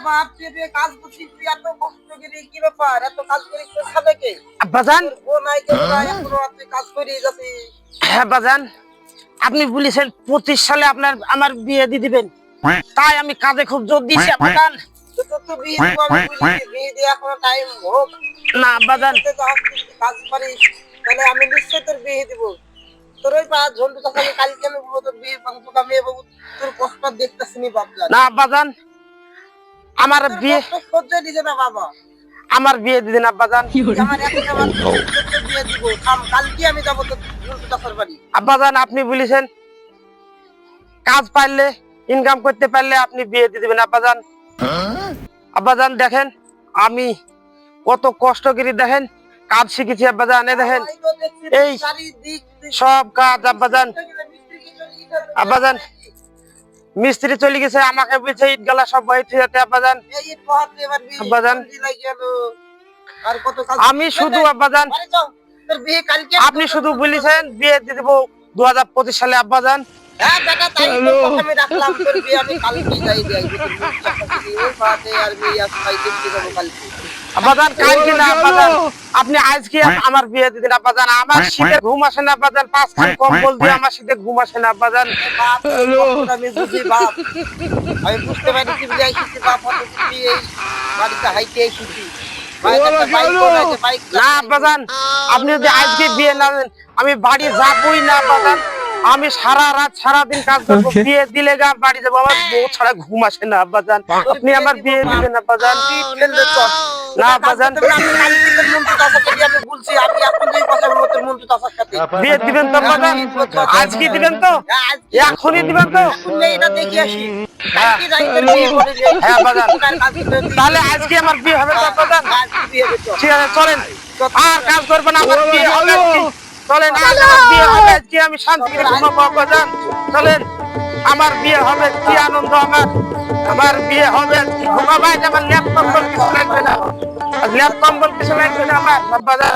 বাপ তুই কাজ করছিস তুই এত কষ্ট করে কি ব্যাপার এত কাজ করে কেউ খাবে কে আব্বাজান ও নাই কেউ নাই এখনো তুই কাজ করে যাচ্ছিস হ্যাঁ আব্বাজান আপনি বলেছেন 25 সালে আমার বিয়ে দিয়ে দিবেন তাই আমি কাজে খুব জোর দিয়েছি আব্বাজান তো তো বিয়ে দিব আমি বলি বিয়ে দিয়ে এখনো টাইম হোক না আব্বাজান কাজ পারিস তাহলে আমি নিশ্চয় তোর বিয়ে দিব তোর ওই পা ঝন্টু চাচা কালকে আমি বলবো তোর বিয়ে পাঙ্কুটা মেয়ে বাবু তোর কষ্ট দেখতেছি নি বাপজান না আব্বাজান আমার বিয়ে সহ্য দিছে না বাবা আমার বিয়ে দিদিন আব্বাজান আমার একটা বার তোর বিয়ে দিব কালকে আমি যাব তোর ঝন্টু চাচার বাড়ি আব্বাজান আপনি বলেছেন কাজ পাইলে ইনকাম করতে পারলে আপনি বিয়ে দিয়ে দিবেন আব্বাজান আব্বাজান দেখেন আমি কত কষ্ট করে দেখেন কাজ শিখেছি আব্বাজান দেখেন এই সব কাজ আব্বাজান আব্বাজান মিস্ত্রি চলে গেছে আমাকে বলছে ইট গালা সব বাইতে যেতে আব্বাজান আব্বাজান আর কত কাজ আমি শুধু আব্বাজান তোর বিয়ে কালকে আপনি শুধু বলেছেন বিয়ে দিয়ে দেব 2025 সালে আব্বাজান হ্যাঁ বেটা তাই আমি রাখলাম তোর বিয়ে আমি কালকে যাই দেই ওই বাতে আর বিয়ে আসবাই দেখতে যাব কালকে আব্বাজান কালকে না আব্বাজান আপনি আজকে আমার বিয়ে দিদিন আব্বাজান আমার শীতে ঘুম আসে না আব্বাজান 5 খান কম্বল দিয়ে আমার শীতে ঘুম আসে না আব্বাজান আমি বুঝি বাপ আমি বুঝতে পারি কি বিয়ে আইছি বাপ কত কি এই বাড়িতে হাইতে আইছি না আব্বাজান আপনি যদি আজকে বিয়ে না দেন আমি বাড়ি যাবই না আব্বাজান আমি সারা রাত সারা দিন কাজ করব বিয়ে দিলে গা বাড়ি যাব আমার বউ ছাড়া ঘুম আসে না আব্বাজান আপনি আমার বিয়ে দিবেন আব্বাজান না আব্বাজান আমি বলছি আমি এখন এই কথা বলবো তোর মন্টু চাচার সাথে বিয়ে দিবেন তো আব্বাজান আজকে দিবেন তো এখনই দিবেন তো শুনলে এটা দেখি আসি কালকে যাই তোর বিয়ে করে যাই হ্যাঁ আব্বাজান তাহলে আজকে আমার বিয়ে হবে তো আব্বাজান ঠিক আছে চলেন আর কাজ করবেন আমার বিয়ে হবে চলেন আজ আমার বিয়ে হবে আজকে আমি শান্তিতে ঘুমাবো আব্বাজান চলেন আমার বিয়ে হবে কি আনন্দ আমার বিয়ে হবে ঘুমাবো আমার ল্যাপটপ কিছু লাগবে না ল্যাপটপ কিছু লাগবে না আমার আব্বাজান